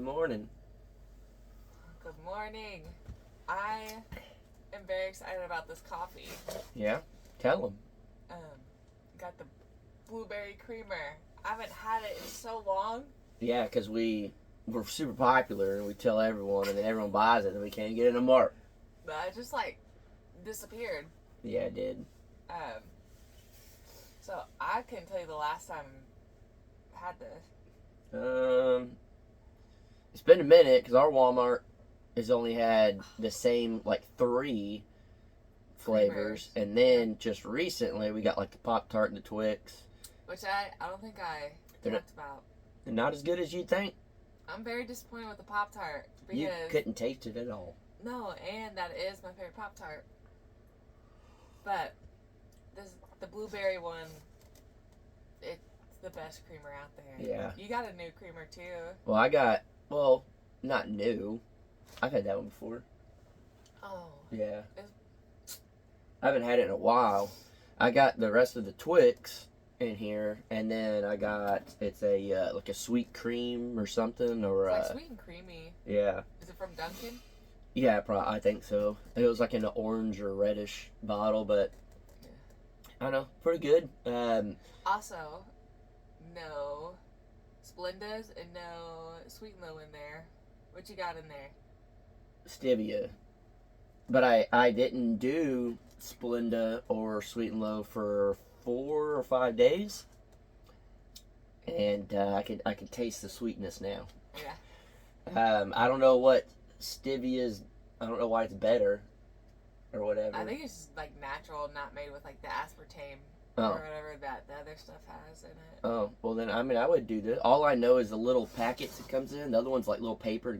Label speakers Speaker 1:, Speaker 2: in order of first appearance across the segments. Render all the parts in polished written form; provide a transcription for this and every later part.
Speaker 1: morning.
Speaker 2: Good morning. I am very excited about this coffee.
Speaker 1: Yeah? Tell them.
Speaker 2: Got the blueberry creamer. I haven't had it in so long.
Speaker 1: Yeah, because we're super popular and we tell everyone and then everyone buys it and we can't get it in a mark.
Speaker 2: But it just disappeared.
Speaker 1: Yeah, it did.
Speaker 2: So I couldn't tell you the last time I had this.
Speaker 1: It's been a minute because our Walmart has only had the same 3 flavors, and then just recently we got the Pop-Tart and the Twix.
Speaker 2: Which I don't think I talked about.
Speaker 1: They're not as good as you'd think.
Speaker 2: I'm very disappointed with the Pop-Tart because
Speaker 1: You couldn't taste it at all.
Speaker 2: No, and that is my favorite Pop-Tart. But the blueberry one, it's the best creamer out there.
Speaker 1: Yeah.
Speaker 2: You got a new creamer too.
Speaker 1: Well, not new. I've had that one before.
Speaker 2: Oh.
Speaker 1: Yeah. I haven't had it in a while. I got the rest of the Twix in here, and then it's a sweet cream or something, or
Speaker 2: it's sweet and creamy.
Speaker 1: Yeah.
Speaker 2: Is it from Dunkin'?
Speaker 1: Yeah, I think so. It was in an orange or reddish bottle, but I don't know, pretty good.
Speaker 2: Also, no Splendas and no Sweet and Low in there. What you got in there?
Speaker 1: Stevia. But I didn't do Splenda or Sweet and Low for 4 or 5 days, and I could taste the sweetness now.
Speaker 2: Yeah.
Speaker 1: I don't know what Stevia's. I don't know why it's better, or whatever.
Speaker 2: I think it's just natural, not made with the aspartame
Speaker 1: or
Speaker 2: whatever that the other stuff has in it.
Speaker 1: Oh, well then I would do this. All I know is the little packets it comes in. The other one's little paper.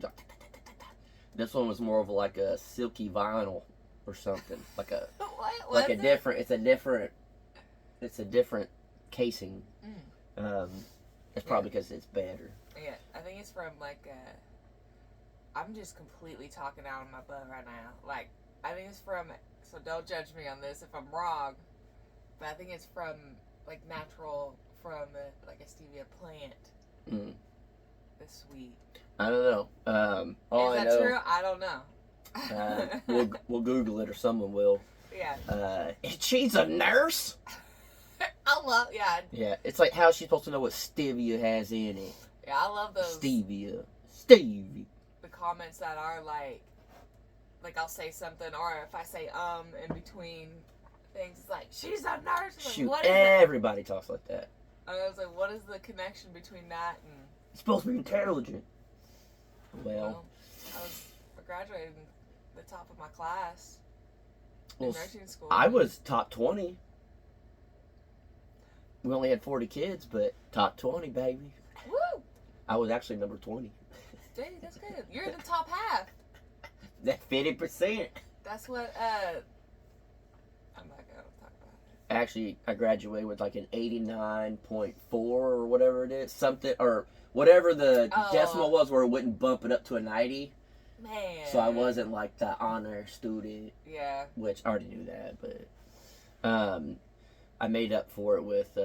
Speaker 1: This one was more of a silky vinyl or something,
Speaker 2: What
Speaker 1: a different. It's a different casing. It's probably because it's better.
Speaker 2: Yeah, I think it's from I'm just completely talking out of my butt right now. I think it's from. So don't judge me on this if I'm wrong, but I think it's from natural from a stevia plant. It's sweet.
Speaker 1: I don't know.
Speaker 2: Is that true? I don't know.
Speaker 1: We'll Google it or someone will.
Speaker 2: Yeah.
Speaker 1: She's a nurse.
Speaker 2: Yeah.
Speaker 1: Yeah, it's how's she supposed to know what stevia has in it?
Speaker 2: Yeah, I love those.
Speaker 1: Stevia.
Speaker 2: The comments that are I'll say something, or if I say in between things, it's she's a nurse.
Speaker 1: Shoot,
Speaker 2: what is
Speaker 1: everybody talks like that.
Speaker 2: I was what is the connection between that and?
Speaker 1: It's supposed to be intelligent. Well,
Speaker 2: I graduated in the top of my class in nursing school.
Speaker 1: I was top 20. We only had 40 kids, but top 20, baby.
Speaker 2: Woo!
Speaker 1: I was actually number 20.
Speaker 2: Dang, that's good. You're in the top half.
Speaker 1: That's 50%.
Speaker 2: That's what, I'm not going to talk about it.
Speaker 1: Actually, I graduated with an 89.4 or whatever it is. Something, or whatever the decimal was where it wouldn't bump it up to a 90.
Speaker 2: Man.
Speaker 1: So I wasn't the honor student.
Speaker 2: Yeah.
Speaker 1: Which I already knew that, but I made up for it with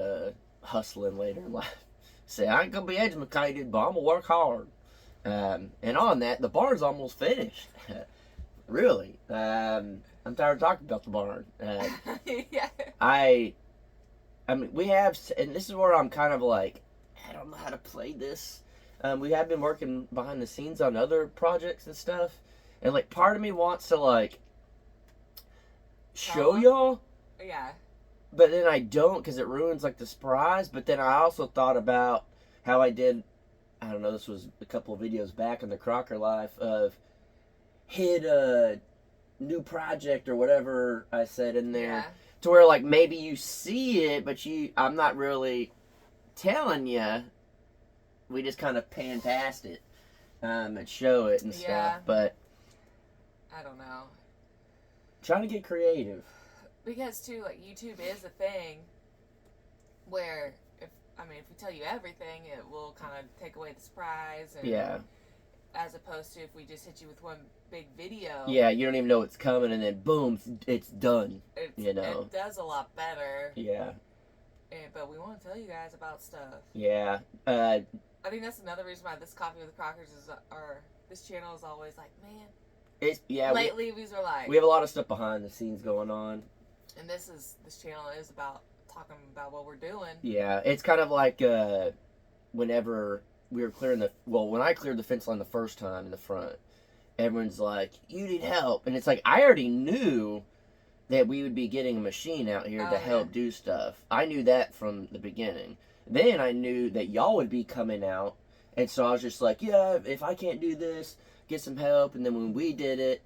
Speaker 1: hustling later in life. Say, I ain't going to be educated, but I'm going to work hard. And on that, the barn's almost finished. Really. I'm tired of talking about the barn.
Speaker 2: Yeah.
Speaker 1: I mean, we have, and this is where I'm kind of I don't know how to play this. We have been working behind the scenes on other projects and stuff. And part of me wants to show y'all.
Speaker 2: Yeah.
Speaker 1: But then I don't because it ruins the surprise. But then I also thought about how I did, I don't know, this was a couple of videos back in the Crocker life of hid a new project or whatever I said in there.
Speaker 2: Yeah.
Speaker 1: To where maybe you see it, but I'm not really telling you. We just kind of pan past it and show it and stuff. But
Speaker 2: I don't know.
Speaker 1: Trying to get creative.
Speaker 2: Because too, YouTube is a thing where if we tell you everything, it will kind of take away the surprise. And
Speaker 1: yeah.
Speaker 2: As opposed to if we just hit you with one big video.
Speaker 1: Yeah, you don't even know it's coming, and then boom, it's done.
Speaker 2: It does a lot better.
Speaker 1: Yeah.
Speaker 2: but we want to tell you guys about stuff.
Speaker 1: Yeah.
Speaker 2: I think that's another reason why this Coffee with the Crockers is, or this channel is always like, man. Lately, we were like,
Speaker 1: we have a lot of stuff behind the scenes going on,
Speaker 2: and this channel is about talking about what we're doing.
Speaker 1: Yeah, it's kind of like whenever we were clearing when I cleared the fence line the first time in the front, everyone's like, "You need help," and it's like I already knew that we would be getting a machine out here to help do stuff. I knew that from the beginning. Then I knew that y'all would be coming out, and so I was just like, "Yeah, if I can't do this, get some help." And then when we did it,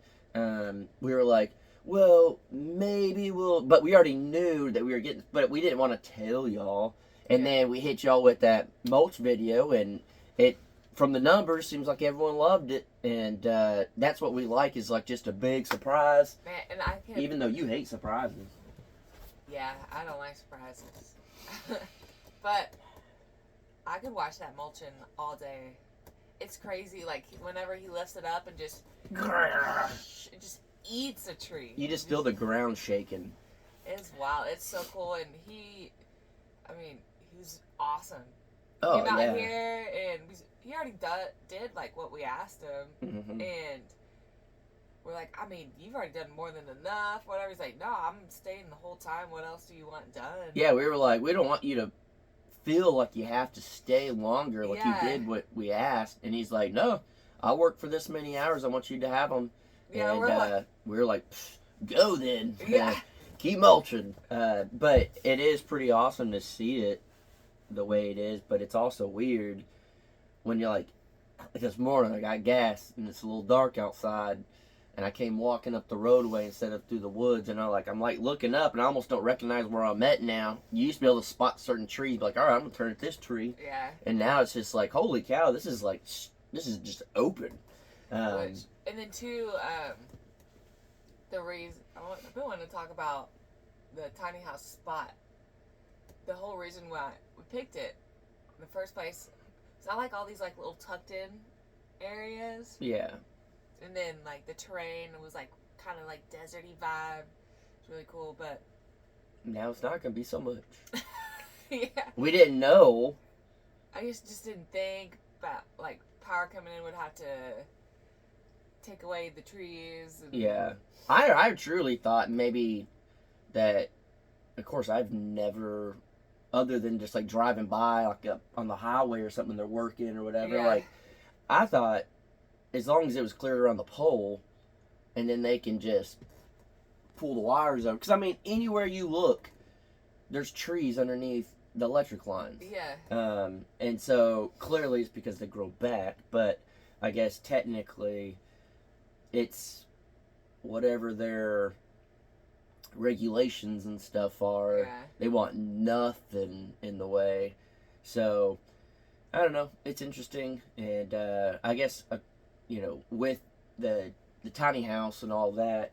Speaker 1: we were like, well, maybe we'll, but we already knew that we were getting, but we didn't want to tell y'all. And then we hit y'all with that mulch video, and it, from the numbers, seems like everyone loved it. And that's what we like, is like just a big surprise.
Speaker 2: Man, and I can,
Speaker 1: even though you hate surprises.
Speaker 2: Yeah, I don't like surprises. But I could watch that mulching all day. It's crazy, like whenever he lifts it up and just eats a tree.
Speaker 1: You just feel the ground shaking.
Speaker 2: It's wild. It's so cool, and he was awesome.
Speaker 1: Oh,
Speaker 2: Came out here, and he already did like what we asked him, and we're like, you've already done more than enough. Whatever. He's like, no, I'm staying the whole time. What else do you want done?
Speaker 1: Yeah, we were like, we don't want you to feel like you have to stay longer, like you did what we asked. And he's like, no, I'll work for this many hours. I want you to have them.
Speaker 2: Yeah,
Speaker 1: and we're like, go then.
Speaker 2: Yeah.
Speaker 1: Keep mulching. But it is pretty awesome to see it the way it is. But it's also weird when you're like this morning I got gas and it's a little dark outside, and I came walking up the roadway instead of through the woods, and I'm like looking up, and I almost don't recognize where I'm at now. You used to be able to spot certain trees, be like, all right, I'm gonna turn at this tree.
Speaker 2: Yeah.
Speaker 1: And now it's just like, holy cow, this is just open.
Speaker 2: And then too, the reason I've been wanting to talk about the tiny house spot. The whole reason why we picked it in the first place is I like all these like little tucked in areas.
Speaker 1: Yeah.
Speaker 2: And then like the terrain was like kind of like deserty vibe. It's really cool, but
Speaker 1: now it's not gonna be so much.
Speaker 2: Yeah.
Speaker 1: We didn't know.
Speaker 2: I just didn't think about like power coming in would have to take away the trees. And
Speaker 1: Yeah. I truly thought maybe that, of course, I've never, other than just like driving by like up on the highway or something, they're working or whatever, like I thought as long as it was cleared around the pole, and then they can just pull the wires over. Because, anywhere you look, there's trees underneath the electric lines.
Speaker 2: Yeah.
Speaker 1: And so, clearly it's because they grow back. But I guess technically, it's whatever their regulations and stuff are.
Speaker 2: Yeah.
Speaker 1: They want nothing in the way. So, I don't know. It's interesting. And I guess... with the tiny house and all that,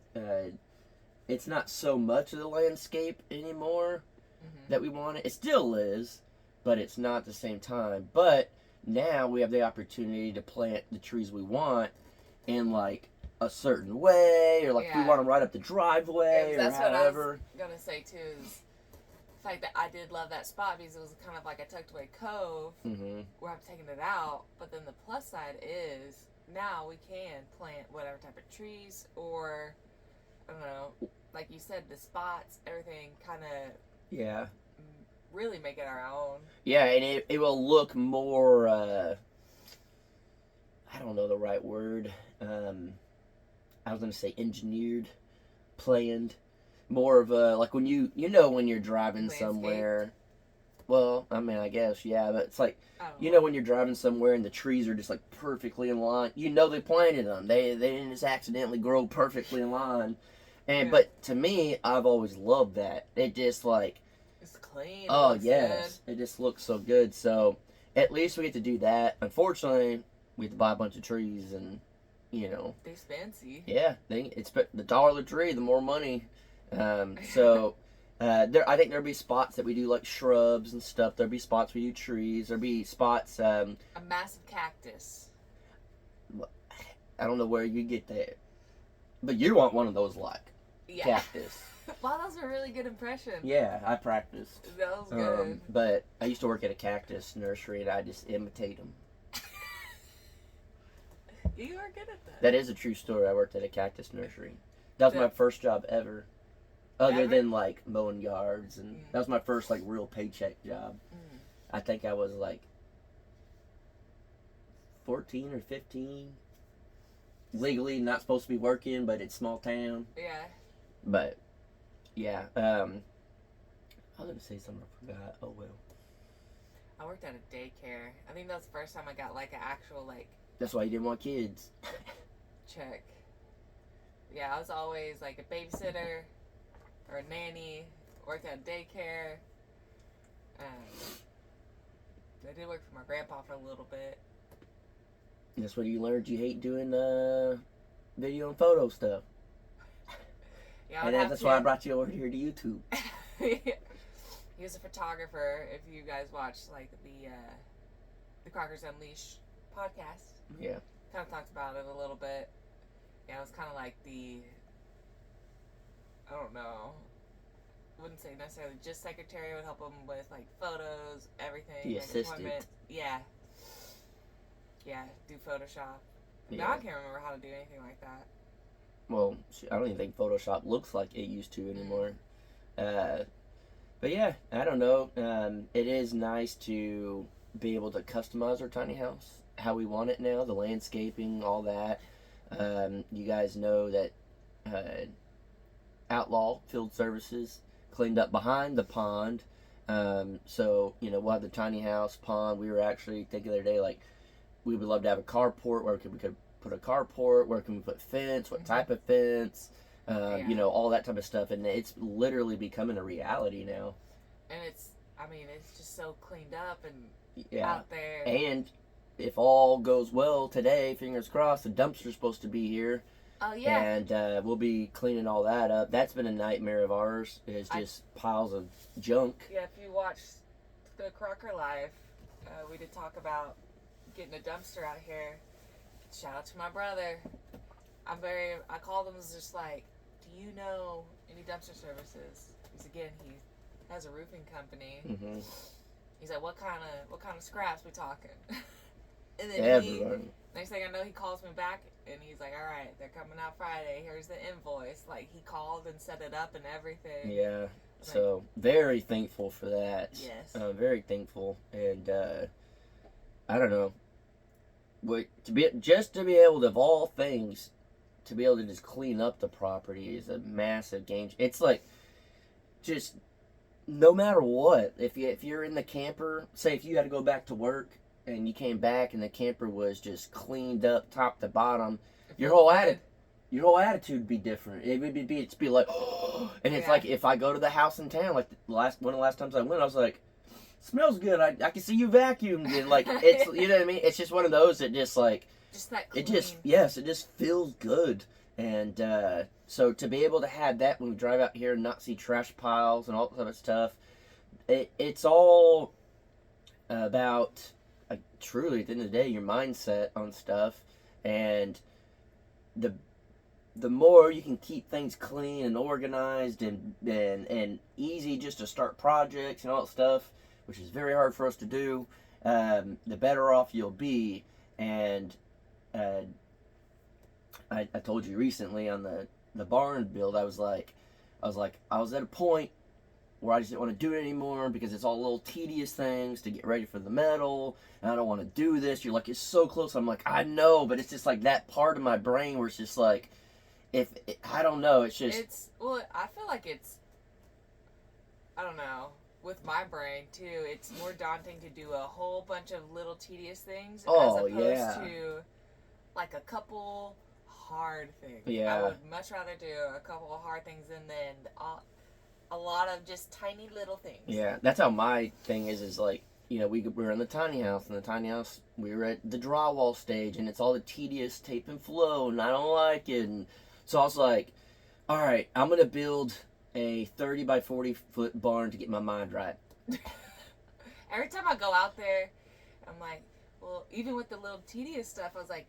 Speaker 1: it's not so much of the landscape anymore that we wanted. It still is, but it's not at the same time. But now we have the opportunity to plant the trees we want in like a certain way, or like if we want them right up the driveway, or
Speaker 2: that's
Speaker 1: however.
Speaker 2: What I was gonna say too. Is the fact that I did love that spot because it was kind of like a tucked away cove where I've taken it out. But then the plus side is, now we can plant whatever type of trees, or I don't know, like you said, the spots, everything kind of really make it our own. Yeah,
Speaker 1: and it will look more, I don't know the right word, I was going to say engineered, planned, more of a, like when when you're driving
Speaker 2: landscape
Speaker 1: somewhere. Well, I guess, yeah, but it's like, when you're driving somewhere and the trees are just like perfectly in line, they planted them. They didn't just accidentally grow perfectly in line. And but to me, I've always loved that. It just like,
Speaker 2: it's clean.
Speaker 1: Oh yes, good. It just looks so good. So at least we get to do that. Unfortunately, we have to buy a bunch of trees, and
Speaker 2: they're fancy.
Speaker 1: Yeah, it's the taller the tree, the more money. So. I think there'll be spots that we do like shrubs and stuff. There'll be spots we do trees. There'll be spots.
Speaker 2: A massive cactus.
Speaker 1: I don't know where you get that, but you want one of those cactus.
Speaker 2: Wow, that was a really good impression.
Speaker 1: Yeah, I practiced.
Speaker 2: That was good.
Speaker 1: But I used to work at a cactus nursery, and I just imitate them.
Speaker 2: You are good at that.
Speaker 1: That is a true story. I worked at a cactus nursery. That was my first job ever. Other than like mowing yards, and that was my first like real paycheck job. I think I was like 14 or 15. Legally not supposed to be working, but it's small town.
Speaker 2: Yeah.
Speaker 1: But yeah, I was gonna say something I forgot. Oh well.
Speaker 2: I worked at a daycare. I think that was the first time I got like an actual like.
Speaker 1: That's why you didn't want kids.
Speaker 2: Check. Yeah, I was always like a babysitter or a nanny. Worked at a daycare. I did work for my grandpa for a little bit.
Speaker 1: That's what you learned. You hate doing video and photo stuff.
Speaker 2: Yeah,
Speaker 1: and that's why I brought you over here to YouTube.
Speaker 2: He was a photographer. If you guys watch like the Crockers Unleashed podcast,
Speaker 1: yeah,
Speaker 2: kind of talked about it a little bit. Yeah, it was kind of like I don't know. I wouldn't say necessarily just secretary. Would help him with like photos, everything.
Speaker 1: The
Speaker 2: like
Speaker 1: assistant.
Speaker 2: Yeah. Yeah, do Photoshop.
Speaker 1: Yeah.
Speaker 2: Now I can't remember how to do anything like that.
Speaker 1: Well, I don't even think Photoshop looks like it used to anymore. But yeah, I don't know. It is nice to be able to customize our tiny house how we want it now, the landscaping, all that. You guys know that Outlaw Field Services cleaned up behind the pond. So, we'll have the tiny house pond. We were actually thinking the other day, like, we would love to have a carport where we could put a carport, where can we put fence, what type of fence, all that type of stuff. And it's literally becoming a reality now.
Speaker 2: And it's just so cleaned up and out there.
Speaker 1: And if all goes well today, fingers crossed, the dumpster's supposed to be here.
Speaker 2: Oh, yeah.
Speaker 1: And we'll be cleaning all that up. That's been a nightmare of ours, is just piles of junk.
Speaker 2: Yeah, if you watched the Crocker Live, we did talk about getting a dumpster out here. Shout out to my brother. I called him, was just like, do you know any dumpster services? Because again, he has a roofing company.
Speaker 1: Mm-hmm.
Speaker 2: He's like, what kind of scraps we talking? And then next thing I know, he calls me back and he's like, all right, they're coming out Friday. Here's the invoice. Like, he called and set it up and everything.
Speaker 1: Yeah. So very thankful for that.
Speaker 2: Yes.
Speaker 1: Very thankful. And I don't know. To be able to, of all things, to be able to just clean up the property is a massive game. It's like, just no matter what, if you're in the camper, say if you had to go back to work and you came back and the camper was just cleaned up top to bottom, your whole attitude would be different. It would be like, oh, and it's like if I go to the house in town, like one of the last times I went, I was like, smells good. I can see you vacuumed, and like it's you know what I mean. It's just one of those that just like
Speaker 2: that clean.
Speaker 1: it just feels good. And so to be able to have that when we drive out here and not see trash piles and all that other stuff, it's all about truly at the end of the day your mindset on stuff, and the more you can keep things clean and organized and easy just to start projects and all that stuff, which is very hard for us to do, the better off you'll be. And I told you recently on the barn build, I was at a point where I just didn't want to do it anymore because it's all little tedious things to get ready for the metal, and I don't want to do this. You're like, it's so close. I'm like, I know, but it's just like that part of my brain where it's just like, I don't know, it's just...
Speaker 2: I feel like I don't know, with my brain too, it's more daunting to do a whole bunch of little tedious things as opposed to like a couple hard things.
Speaker 1: Yeah.
Speaker 2: I would much rather do a couple of hard things and then a lot of just tiny little things.
Speaker 1: Yeah, that's how my thing is like, we were in the tiny house, and the tiny house, we were at the drywall stage, and it's all the tedious tape and flow, and I don't like it. And so I was like, all right, I'm going to build a 30 by 40 foot barn to get my mind right.
Speaker 2: Every time I go out there, I'm like, well, even with the little tedious stuff, I was like,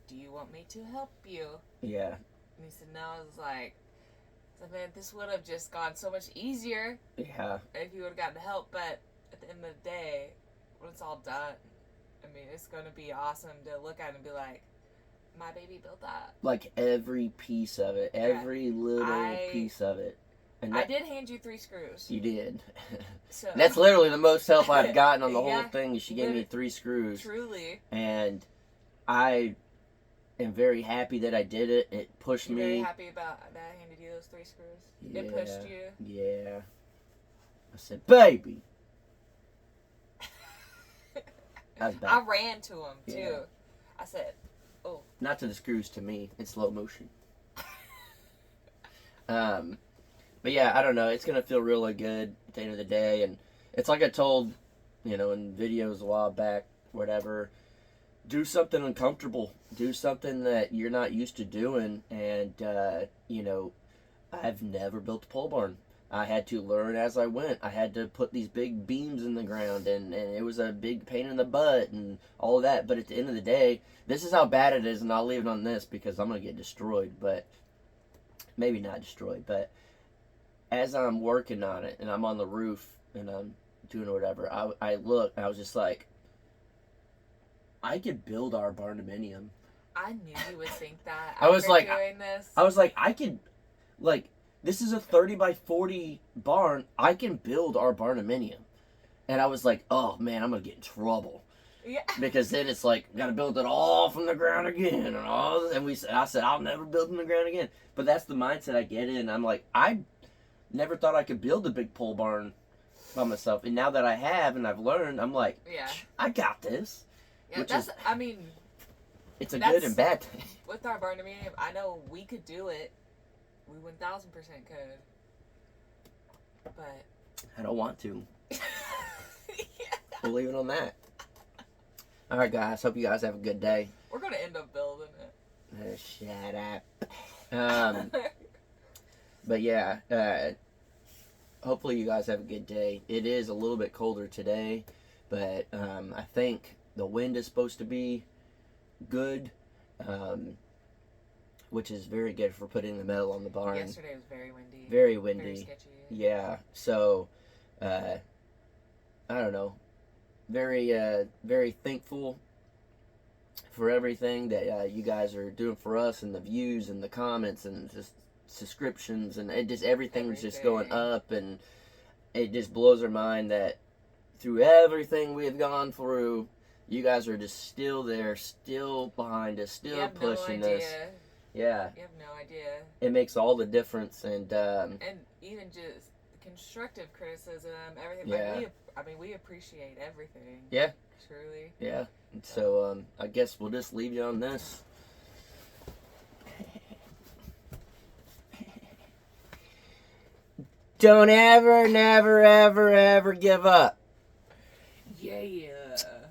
Speaker 2: do you want me to help you?
Speaker 1: Yeah.
Speaker 2: And he said, no. I was like, So, man, this would have just gone so much easier
Speaker 1: Yeah.
Speaker 2: if you would have gotten help. But at the end of the day, when it's all done, I mean, it's going to be awesome to look at and be like, my baby built that.
Speaker 1: Like every piece of it, every little piece of it. And
Speaker 2: I did hand you 3 screws.
Speaker 1: You did.
Speaker 2: So
Speaker 1: That's literally the most help I've gotten on the whole
Speaker 2: Yeah,
Speaker 1: thing. She gave me 3 screws.
Speaker 2: Truly.
Speaker 1: And I am very happy that I did it. It pushed
Speaker 2: You're
Speaker 1: me.
Speaker 2: very happy about that I handed you those 3 screws?
Speaker 1: Yeah,
Speaker 2: It pushed you?
Speaker 1: Yeah. I said, baby.
Speaker 2: I ran to him, too.
Speaker 1: Yeah.
Speaker 2: I said, oh.
Speaker 1: Not to the screws, to me. In slow motion. But yeah, I don't know. It's going to feel really good at the end of the day. And it's like I told, in videos a while back, whatever. Do something uncomfortable. Do something that you're not used to doing. And, I've never built a pole barn. I had to learn as I went. I had to put these big beams in the ground, and it was a big pain in the butt and all of that. But at the end of the day, this is how bad it is, and I'll leave it on this because I'm going to get destroyed. But maybe not destroyed, but as I'm working on it and I'm on the roof and I'm doing whatever, I look and I was just like, I could build our barndominium.
Speaker 2: I knew you would think that.
Speaker 1: I was like,
Speaker 2: doing this.
Speaker 1: I was like, I could, like, this is a 30 by 40 barn. I can build our barndominium. And I was like, oh man, I'm going to get in trouble.
Speaker 2: Yeah.
Speaker 1: Because then it's like, got to build it all from the ground again. I said, I'll never build from the ground again. But that's the mindset I get in. I'm like, I never thought I could build a big pole barn by myself. And now that I have and I've learned, I'm like,
Speaker 2: yeah,
Speaker 1: I got this.
Speaker 2: Yeah,
Speaker 1: It's a good and bad thing.
Speaker 2: With our barndominium, I know we could do it. We 1000% could. But
Speaker 1: I don't want to.
Speaker 2: Yeah.
Speaker 1: We'll leave it on that. All right, guys. Hope you guys have a good day.
Speaker 2: We're going to end up building it.
Speaker 1: Shut up. But yeah, hopefully you guys have a good day. It is a little bit colder today, but I think the wind is supposed to be good, which is very good for putting the metal on the barn.
Speaker 2: Yesterday was very windy.
Speaker 1: Very windy.
Speaker 2: Very sketchy.
Speaker 1: Yeah. So, I don't know. Very thankful for everything that you guys are doing for us, and the views and the comments and just subscriptions, and everything was just going up, and it just blows our mind that through everything we have gone through, you guys are just still there, still behind us, still pushing us. Yeah.
Speaker 2: You have no idea.
Speaker 1: It makes all the difference, and
Speaker 2: even just constructive criticism, everything.
Speaker 1: Yeah.
Speaker 2: Like we appreciate everything.
Speaker 1: Yeah.
Speaker 2: Truly.
Speaker 1: Yeah. So I guess we'll just leave you on this. Don't ever, never, ever, ever give up.
Speaker 2: Yeah.